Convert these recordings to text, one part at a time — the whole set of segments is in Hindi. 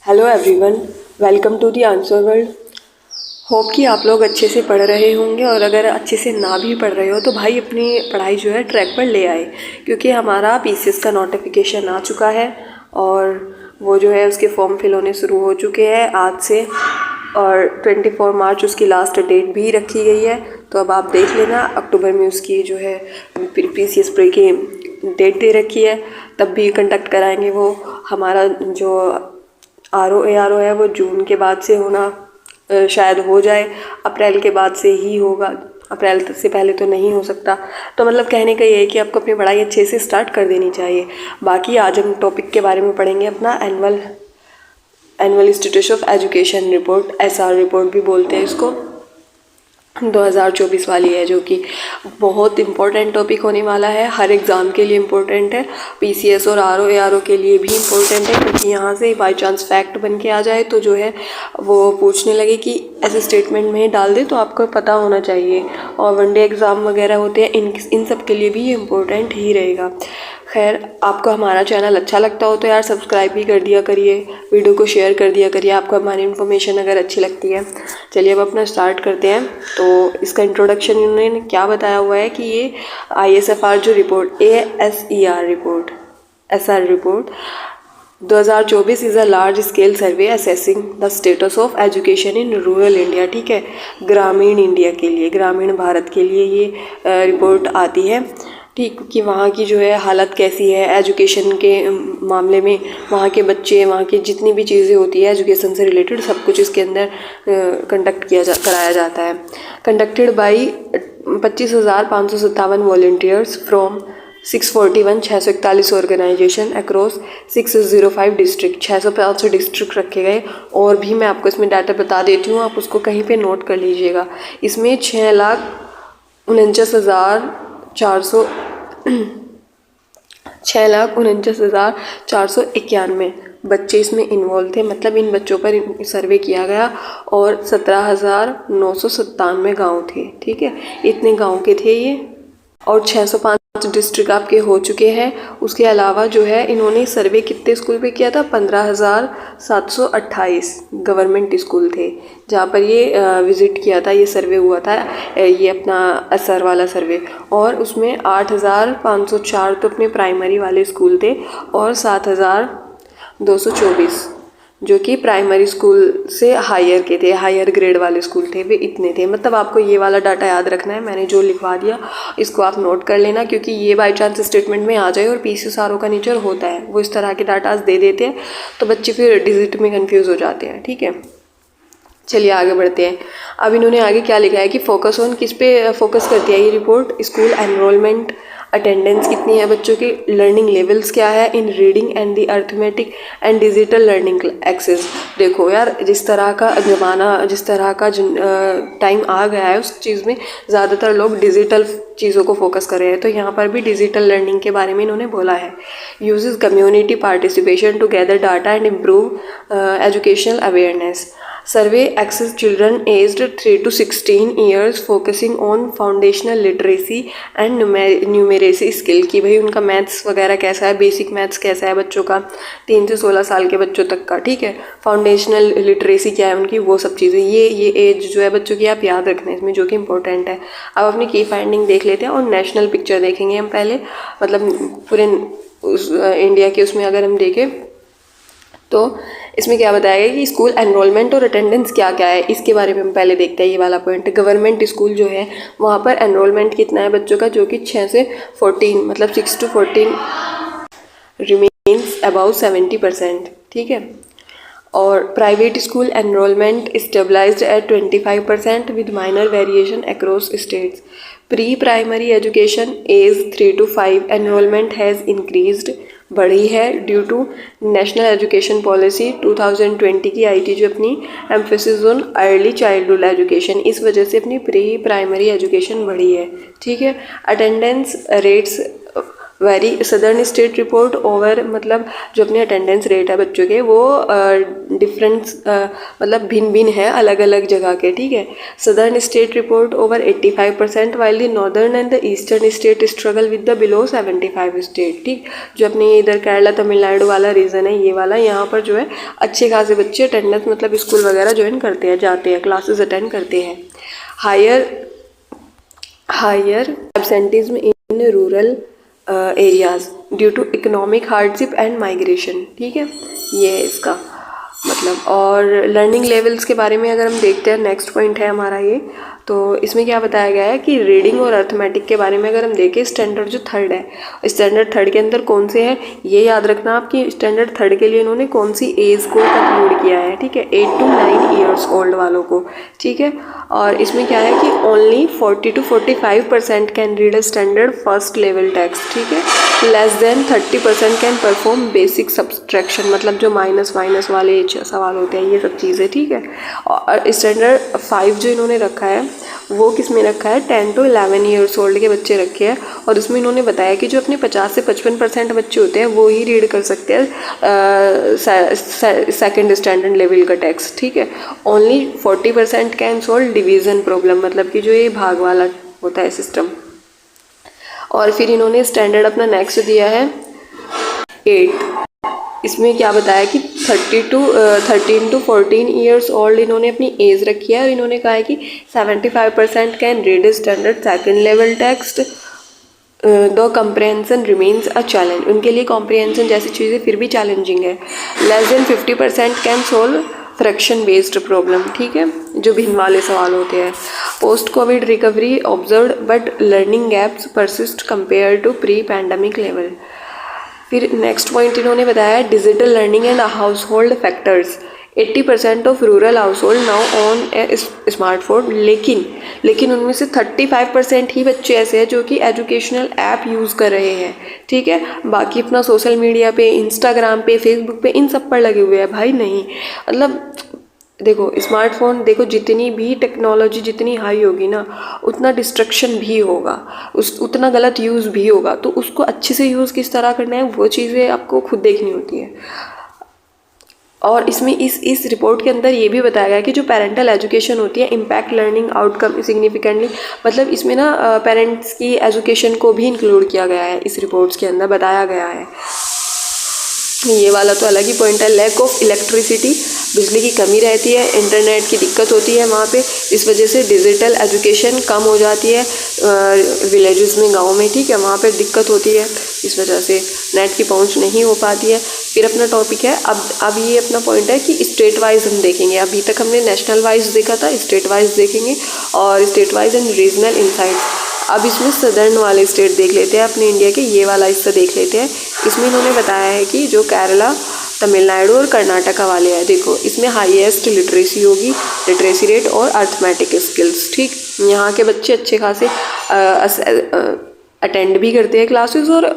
Hello everyone, welcome to the answer world. Hope कि आप लोग अच्छे से पढ़ रहे होंगे, और अगर अच्छे से ना भी पढ़ रहे हो तो भाई अपनी पढ़ाई जो है ट्रैक पर ले आए, क्योंकि हमारा पीसीएस का नोटिफिकेशन आ चुका है और वो जो है उसके फॉर्म फिल होने शुरू हो चुके हैं आज से, और 24 मार्च उसकी लास्ट डेट भी रखी गई है। तो अब आप देख लेना, अक्टूबर में उसकी जो है पीसीएस प्री की डेट दे रखी है, तब भी कंडक्ट कराएंगे वो। हमारा जो आरओ है वो जून के बाद से होना शायद हो जाए, अप्रैल के बाद से ही होगा, अप्रैल से पहले तो नहीं हो सकता। तो मतलब कहने का ये है कि आपको अपनी पढ़ाई अच्छे से स्टार्ट कर देनी चाहिए। बाकी आज हम टॉपिक के बारे में पढ़ेंगे अपना annual institute of education report, SR report भी बोलते हैं इसको, 2024 वाली है, जो कि बहुत इम्पोर्टेंट टॉपिक होने वाला है। हर एग्ज़ाम के लिए इम्पोर्टेंट है, पीसीएस और आरओ के लिए भी इम्पोर्टेंट है, क्योंकि यहाँ से बाय चांस फैक्ट बन के आ जाए तो जो है वो पूछने लगे कि ऐसे स्टेटमेंट में डाल दे, तो आपको पता होना चाहिए। और वनडे एग्ज़ाम वगैरह होते हैं, इन सब के लिए भी ये इम्पोर्टेंट ही रहेगा। खैर, आपको हमारा चैनल अच्छा लगता हो तो यार सब्सक्राइब भी कर दिया करिए, वीडियो को शेयर कर दिया करिए, आपको हमारी इन्फॉर्मेशन अगर अच्छी लगती है। चलिए अब अपना स्टार्ट करते हैं। तो इसका इंट्रोडक्शन इन्होंने क्या बताया हुआ है कि ये ISFR जो report, SR report 2024 is a large scale survey assessing the status of education in rural India. ठीक है, ग्रामीण इंडिया के लिए, ग्रामीण भारत के लिए ये रिपोर्ट आती है। ठीक, कि वहाँ की जो है हालत कैसी है एजुकेशन के मामले में, वहाँ के बच्चे, वहाँ की जितनी भी चीज़ें होती है एजुकेशन से रिलेटेड, सब कुछ इसके अंदर कराया जाता है। Conducted by 25,557 volunteers from 641 organisation across 605 district, 605 district रखे गए। और भी मैं आपको इसमें डाटा बता देती हूँ, आप उसको कहीं पे नोट कर लीजिएगा। इसमें 6,49,491 बच्चे इसमें इन्वॉल्व थे, मतलब इन बच्चों पर सर्वे किया गया, और 17,997 गाँव थे। ठीक है, इतने गाँव के थे ये, और 605 डिस्ट्रिक्ट आपके हो चुके हैं। उसके अलावा जो है इन्होंने सर्वे कितने स्कूल पे किया था, 15,728 गवर्नमेंट स्कूल थे जहाँ पर ये विज़िट किया था, ये सर्वे हुआ था, ये अपना असर वाला सर्वे। और उसमें 8,504 तो अपने प्राइमरी वाले स्कूल थे, और 7,224 जो कि प्राइमरी स्कूल से हायर के थे, हायर ग्रेड वाले स्कूल थे, वे इतने थे। मतलब आपको ये वाला डाटा याद रखना है, मैंने जो लिखवा दिया इसको आप नोट कर लेना, क्योंकि ये बाई चांस स्टेटमेंट में आ जाए, और पीसीएस आरओ का नेचर होता है वो इस तरह के डाटाज दे देते हैं, तो बच्चे फिर डिजिट में कंफ्यूज हो जाते हैं। ठीक है, चलिए आगे बढ़ते हैं। अब इन्होंने आगे क्या लिखा है कि फोकस ऑन, किस पे फोकस करती है ये रिपोर्ट, स्कूल एनरोलमेंट, अटेंडेंस कितनी है बच्चों की, लर्निंग लेवल्स क्या है in reading and the arithmetic and digital learning access. देखो यार, जिस तरह का ज़माना, जिस तरह का टाइम आ गया है, उस चीज़ में ज़्यादातर लोग डिजिटल चीज़ों को फोकस कर रहे हैं, तो यहाँ पर भी डिजिटल लर्निंग के बारे में इन्होंने बोला है। Uses community participation to gather data and improve educational awareness. Survey assesses children aged 3 to 16 years focusing on foundational literacy and numeracy skill, कि भाई उनका मैथ्स वगैरह कैसा है, बेसिक मैथ्स कैसा है बच्चों का, 3 से 16 साल के बच्चों तक का। ठीक है, फाउंडेशनल लिटरेसी क्या है उनकी, वो सब चीज़ें, ये एज जो है बच्चों की आप याद रखना है इसमें, जो कि इंपॉर्टेंट है। अब अपनी की फाइंडिंग देख लेते हैं, और नेशनल पिक्चर देखेंगे हम पहले, मतलब पूरे इंडिया के उसमें अगर हम देखें तो इसमें क्या बताया गया कि स्कूल एनरोलमेंट और अटेंडेंस क्या क्या है, इसके बारे में हम पहले देखते हैं। ये वाला पॉइंट, गवर्नमेंट स्कूल जो है वहाँ पर एनरोलमेंट कितना है बच्चों का, जो कि 6 से 14, मतलब 6 to 14 रिमेन्स अबाउ 70%। ठीक है, और private school enrolment stabilised at 25% with minor variation across states. Pre primary education age 3 to 5 enrolment has increased, बढ़ी है, due to national education policy 2020 की आई थी, जो अपनी emphasis on early childhood education, इस वजह से अपनी प्री प्राइमरी एजुकेशन बढ़ी है। ठीक है, attendance rates very southern state report over, मतलब जो अपने अटेंडेंस रेट है बच्चों के वो डिफरेंस मतलब भिन्न भिन्न है अलग अलग जगह के, ठीक है। Southern state report over 85%, while the northern and the eastern state struggle with the below 75 state, ठीक। जो अपने इधर केरला तमिलनाडु वाला रीजन है ये वाला, यहाँ पर जो है अच्छे खासे बच्चे अटेंडेंस मतलब स्कूल वगैरह ज्वाइन करते हैं, जाते हैं, क्लासेस अटेंड करते हैं। Higher absenteeism in rural areas due to economic hardship and migration, ठीक है, ये है इसका मतलब। और लर्निंग लेवल्स के बारे में अगर हम देखते हैं, नेक्स्ट पॉइंट है हमारा ये, तो इसमें क्या बताया गया है कि रीडिंग और अर्थमेटिक के बारे में अगर हम देखें, स्टैंडर्ड जो थर्ड है, स्टैंडर्ड थर्ड के अंदर कौन से हैं ये याद रखना आप कि स्टैंडर्ड थर्ड के लिए इन्होंने कौन सी एज को कंक्लूड किया है, ठीक है, 8 to 9 ईयर्स ओल्ड वालों को, ठीक है। और इसमें क्या है कि only 40 to 45% can read a standard first level text, ठीक है। Less then 30% can perform basic subtraction, मतलब जो माइनस माइनस वाले सवाल होते हैं ये सब चीज़ें, ठीक है। और स्टैंडर्ड 5 जो इन्होंने रखा है वो किस में रखा है, 10 to 11 ईयर्स ओल्ड के बच्चे रखे हैं। और उसमें इन्होंने बताया कि जो अपने 50 से 55% बच्चे होते हैं वो ही रीड कर सकते हैं सेकंड स्टैंडर्ड लेवल का टेक्स्ट, ठीक है। Only 40% can solve division problem, मतलब कि जो ये भाग वाला होता है सिस्टम। और फिर इन्होंने स्टैंडर्ड अपना नेक्स्ट दिया है 8, इसमें क्या बताया कि 13 to 14 ईयर्स ओल्ड इन्होंने अपनी एज रखी है। और इन्होंने कहा है कि 75% can read standard second level text, दो कम्प्रहेंसन रिमेन्स अ चैलेंज, उनके लिए कॉम्प्रहेंसन जैसी चीज़ें फिर भी चैलेंजिंग है। Less than 50% can solve fraction based problem, ठीक है, जो भिन्न वाले सवाल होते हैं। Post covid recovery observed but learning gaps persist compare to pre pandemic level. फिर नेक्स्ट पॉइंट इन्होंने बताया digital learning and household factors, 80% of rural household now on a smartphone, लेकिन उनमें से 35% ही बच्चे ऐसे हैं जो कि एजुकेशनल ऐप यूज़ कर रहे हैं, ठीक है। बाकी अपना सोशल मीडिया पे, इंस्टाग्राम पे, फेसबुक पे इन सब पर लगे हुए हैं भाई, नहीं मतलब देखो स्मार्टफोन, देखो जितनी भी टेक्नोलॉजी जितनी हाई होगी ना उतना डिस्ट्रक्शन भी होगा, उतना गलत यूज़ भी होगा, तो उसको अच्छे से यूज़ किस तरह करना है वो चीज़ें आपको खुद देखनी होती है। और इसमें इस रिपोर्ट के अंदर ये भी बताया गया कि जो पेरेंटल एजुकेशन होती है इम्पैक्ट लर्निंग आउटकम सिग्निफिकेंटली, मतलब इसमें ना पेरेंट्स की एजुकेशन को भी इंक्लूड किया गया है, इस रिपोर्ट्स के अंदर बताया गया है। ये वाला तो अलग ही पॉइंट है। लैक ऑफ इलेक्ट्रिसिटी, बिजली की कमी रहती है, इंटरनेट की दिक्कत होती है वहाँ पे, इस वजह से डिजिटल एजुकेशन कम हो जाती है विलेजेस में, गाँव में, ठीक है, वहाँ पे दिक्कत होती है, इस वजह से नेट की पहुँच नहीं हो पाती है। फिर अपना टॉपिक है अब ये अपना पॉइंट है कि स्टेट वाइज हम देखेंगे, अभी तक हमने नेशनल वाइज देखा था, स्टेट वाइज देखेंगे और state wise and regional insights. अब इसमें सदर्न वाले स्टेट देख लेते हैं अपने इंडिया के, ये वाला हिस्सा देख लेते हैं। इसमें इन्होंने बताया है कि जो केरला, तमिलनाडु और कर्नाटका वाले हैं, देखो इसमें हाईएस्ट लिटरेसी होगी, लिटरेसी रेट और अर्थमेटिक स्किल्स, ठीक। यहाँ के बच्चे अच्छे खासे अटेंड भी करते हैं क्लासेस और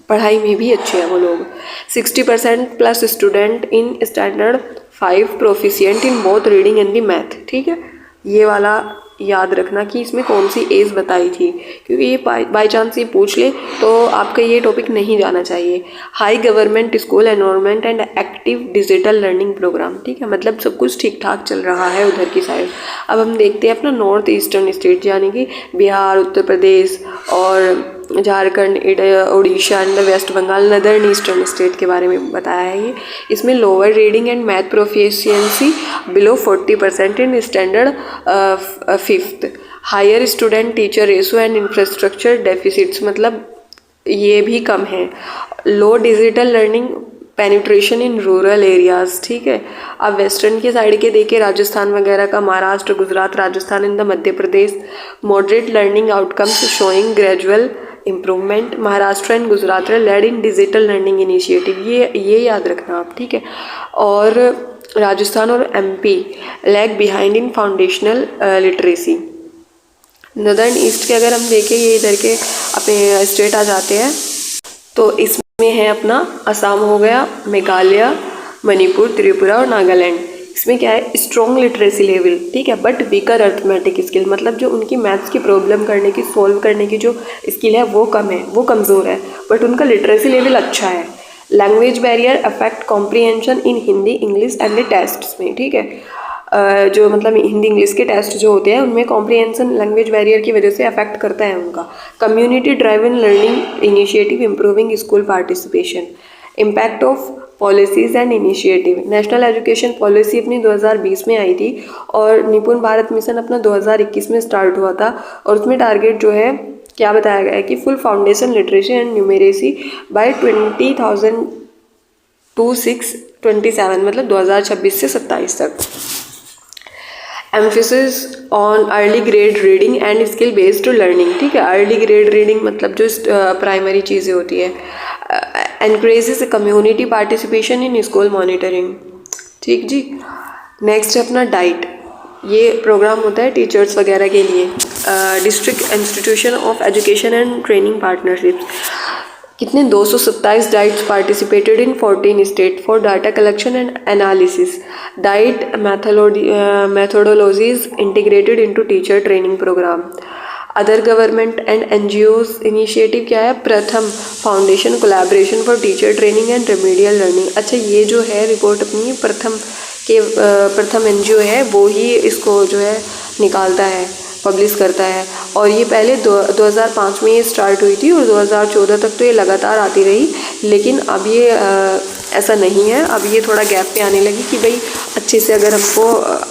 पढ़ाई में भी अच्छे हैं वो लोग। 60% plus student in standard 5 proficient in both reading and the math, ठीक है। ये वाला याद रखना कि इसमें कौन सी एज बताई थी, क्योंकि ये बाई चांस ये पूछ ले तो आपका ये टॉपिक नहीं जाना चाहिए। High government school environment and active digital learning programme, ठीक है, मतलब सब कुछ ठीक ठाक चल रहा है उधर की साइड। अब हम देखते हैं अपना नॉर्थ ईस्टर्न स्टेट, यानी कि बिहार, उत्तर प्रदेश और Jharkhand, Orissa and West Bengal, northern eastern state के बारे में बताया है ये। इसमें lower reading and math proficiency below 40% in standard 5th, higher student teacher ratio and infrastructure deficits, मतलब ये भी कम है। Low digital learning penetration in rural areas, ठीक है। अब वेस्टर्न के साइड के देखे राजस्थान वगैरह का, Maharashtra, Gujarat, Rajasthan in the Madhya Pradesh, moderate learning outcomes showing gradual improvement, Maharashtra and Gujarat led in digital learning initiative, ये याद रखना आप, ठीक है। और राजस्थान और MP lag behind in foundational literacy. Northern east के अगर हम देखें, ये इधर के अपने स्टेट आ जाते हैं, तो इसमें है अपना असम हो गया, मेघालय, मणिपुर, त्रिपुरा और नागालैंड। इसमें क्या है, स्ट्रॉन्ग लिटरेसी लेवल, ठीक है, बट वीकर अर्थमेटिक स्किल, मतलब जो उनकी मैथ्स की प्रॉब्लम करने की, सॉल्व करने की जो स्किल है वो कम है, वो कमज़ोर है, बट उनका लिटरेसी लेवल अच्छा है। Language barrier affect comprehension in Hindi English and the tests में, ठीक है, जो मतलब हिंदी इंग्लिश के टेस्ट जो होते हैं उनमें कॉम्प्रीहेंशन लैंग्वेज बैरियर की वजह से अफेक्ट करता है उनका। Community driven learning initiative improving school participation, impact of policies and initiative. National education policy अपनी 2020 में आई थी और निपुण भारत मिशन अपना 2021 में स्टार्ट हुआ था, और उसमें टारगेट जो है क्या बताया गया है कि full foundation literacy and numeracy by 2027 मतलब 2026 से 27 तक। Emphasis on early grade reading and skill based learning, ठीक है, अर्ली ग्रेड रीडिंग मतलब जो प्राइमरी चीज़ें होती है। Encourages community participation in school monitoring, ठीक जी। नेक्स्ट है अपना डाइट, ये प्रोग्राम होता है टीचर्स वगैरह के लिए। District institution of education and training partnerships, कितने 227 DIETs participated in 14 state for data collection and analysis. DIET methodologies integrated into teacher training programme. Other government and NGOs initiative क्या है, Pratham Foundation collaboration for teacher training and remedial learning. अच्छा, ये जो है रिपोर्ट अपनी प्रथम एनजीओ है वो ही इसको जो है निकालता है, पब्लिश करता है, और ये पहले 2005 में ये स्टार्ट हुई थी और 2014 तक तो ये लगातार आती रही, लेकिन अब ये ऐसा नहीं है, अब ये थोड़ा गैप पे आने लगी कि भाई अच्छे से अगर हमको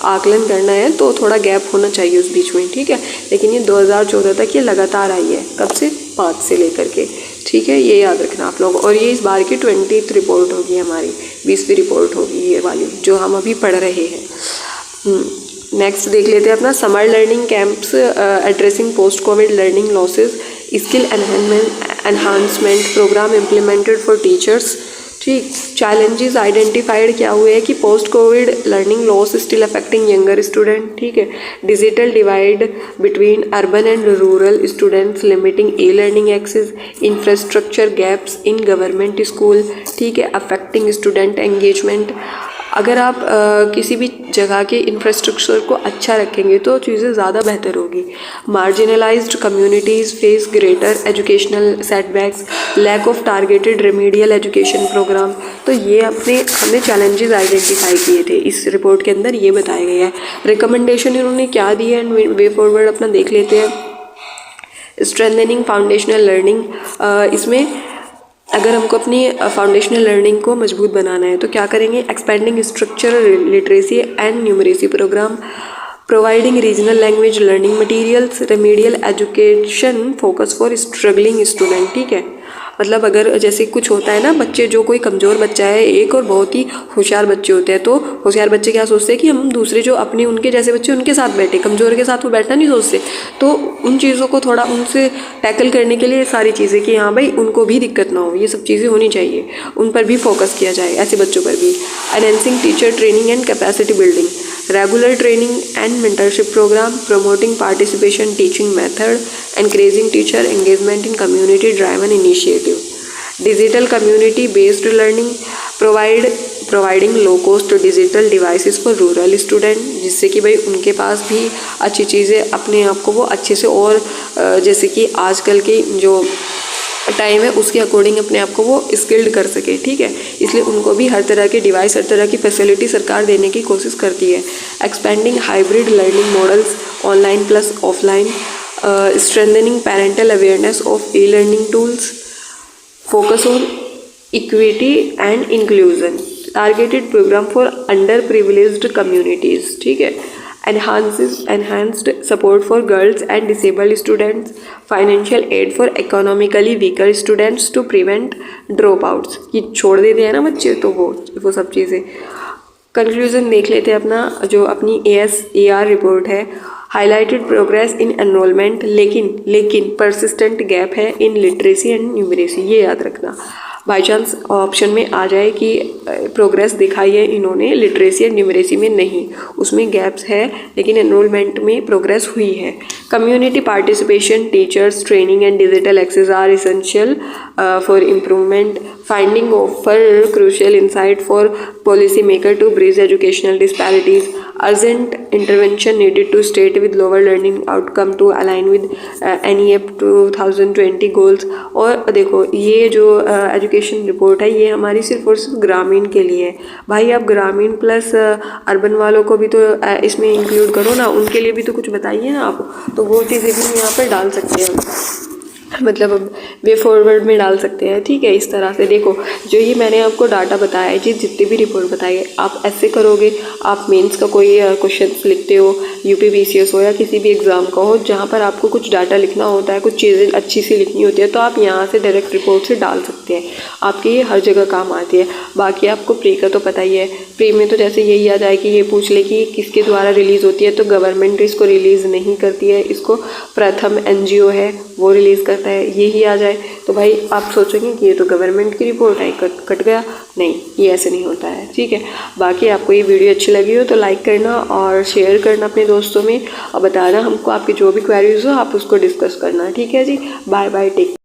आकलन करना है तो थोड़ा गैप होना चाहिए उस बीच में, ठीक है, लेकिन ये 2014 तक ये लगातार आई है, कब से, 5 से लेकर के, ठीक है, ये याद रखना आप लोग। और ये इस बार की 20th रिपोर्ट होगी हमारी, 20वीं रिपोर्ट होगी ये वाली जो हम अभी पढ़ रहे हैं। नेक्स्ट देख लेते हैं अपना summer learning camps addressing post covid learning losses, skill enhancement programme implemented for teachers, ठीक। चैलेंजेस आइडेंटिफाइड क्या हुए हैं कि post covid learning loss still affecting younger student, ठीक है, digital divide between urban and rural students limiting e learning access, infrastructure gaps in government school, ठीक है, अफेक्टिंग स्टूडेंट एंगेजमेंट। अगर आप किसी भी जगह के इंफ्रास्ट्रक्चर को अच्छा रखेंगे तो चीज़ें ज़्यादा बेहतर होगी। Marginalised communities face greater educational setbacks, lack of targeted remedial education programme. तो ये हमने चैलेंजेस आइडेंटिफाई किए थे इस रिपोर्ट के अंदर, ये बताया गया है। रिकमेंडेशन इन्होंने क्या दी है एंड वे फॉरवर्ड अपना देख लेते हैं। स्ट्रेंथनिंग फाउंडेशनल लर्निंग, इसमें अगर हमको अपनी फाउंडेशनल लर्निंग को मजबूत बनाना है तो क्या करेंगे, expanding structural literacy and numeracy programme, providing regional language learning materials, remedial education focus for struggling student, ठीक है, मतलब अगर जैसे कुछ होता है ना, बच्चे जो कोई कमज़ोर बच्चा है एक और बहुत ही होशियार बच्चे होते हैं, तो होशियार बच्चे क्या सोचते हैं कि हम दूसरे जो अपने उनके जैसे बच्चे उनके साथ बैठे, कमज़ोर के साथ वो बैठना नहीं सोचते, तो उन चीज़ों को थोड़ा उनसे टैकल करने के लिए सारी चीज़ें कि हाँ भाई उनको भी दिक्कत ना हो, ये सब चीज़ें होनी चाहिए, उन पर भी फोकस किया जाए, ऐसे बच्चों पर भी। Enhancing teacher training and capacity building, regular training and mentorship program, promoting participation teaching method, encouraging teacher engagement in community driven initiative, digital community based learning, providing low cost digital devices for rural student, जिससे कि भाई उनके पास भी अच्छी चीज़ें अपने आप को वो अच्छे से, और जैसे कि आजकल की जो टाइम है उसके अकॉर्डिंग अपने आप को वो स्किल्ड कर सके, ठीक है, इसलिए उनको भी हर तरह के डिवाइस, हर तरह की फैसिलिटी सरकार देने की कोशिश करती है। Expanding hybrid learning models, online plus offline, strengthening parental awareness of e learning tools, focus on equity and inclusion, targeted programme for underprivileged communities, ठीक है, enhanced support for girls and disabled students, financial aid for economically weaker students to prevent dropouts, कि छोड़ देते हैं ना बच्चे तो वो सब चीज़ें। कंक्लूजन देख लेते हैं अपना, जो अपनी ASAR रिपोर्ट है, हाईलाइटेड प्रोग्रेस इन एनरोलमेंट, लेकिन परसिस्टेंट गैप है इन लिटरेसी एंड न्यूमरेसी, ये याद रखना। बाई चांस ऑप्शन में आ जाए कि प्रोग्रेस दिखाई है इन्होंने लिटरेसी एंड न्यूमरेसी में, नहीं, उसमें गैप्स है, लेकिन एनरोलमेंट में प्रोग्रेस हुई है। Community participation, teachers training and digital access are essential for improvement, finding offer crucial insight for policymaker to bridge educational disparities. Urgent intervention needed to state with lower learning outcome to align with NEP 2020 goals. और देखो ये जो एजुकेशन रिपोर्ट है ये हमारी सिर्फ और सिर्फ ग्रामीण के लिए है भाई। आप ग्रामीण प्लस अर्बन वालों को भी तो इसमें इंक्लूड करो ना, उनके लिए भी तो कुछ बताइए ना आप। तो वो चीज़ें भी हम यहाँ पर डाल सकते हैं, मतलब वे फॉरवर्ड में डाल सकते हैं। ठीक है, इस तरह से देखो जो ये मैंने आपको डाटा बताया है, जितनी भी रिपोर्ट बताई है, आप ऐसे करोगे, आप मेंस का कोई क्वेश्चन लिखते हो, यूपी बीसीएस हो या किसी भी एग्ज़ाम का हो जहाँ पर आपको कुछ डाटा लिखना होता है, कुछ चीज़ें अच्छी सी लिखनी होती है, तो आप यहाँ से डायरेक्ट रिपोर्ट से डाल सकते हैं। आपकी ये हर जगह काम आती है। बाकी आपको प्री का तो पता ही है, प्री में तो जैसे यही आ जाए कि ये पूछ ले कि किसके द्वारा रिलीज़ होती है, तो गवर्नमेंट इसको रिलीज़ नहीं करती है, इसको प्रथम NGO है वो रिलीज़ करता है, यही आ जाए तो भाई आप सोचेंगे कि ये तो गवर्नमेंट की रिपोर्ट है, कट गया। नहीं, ये ऐसे नहीं होता है। ठीक है, बाकी आपको ये वीडियो अच्छी लगी हो तो लाइक करना और शेयर करना अपने दोस्तों में, और बताना हमको आपकी जो भी क्वेरीज हो आप उसको डिस्कस करना। ठीक है जी, बाय बाय, टेक।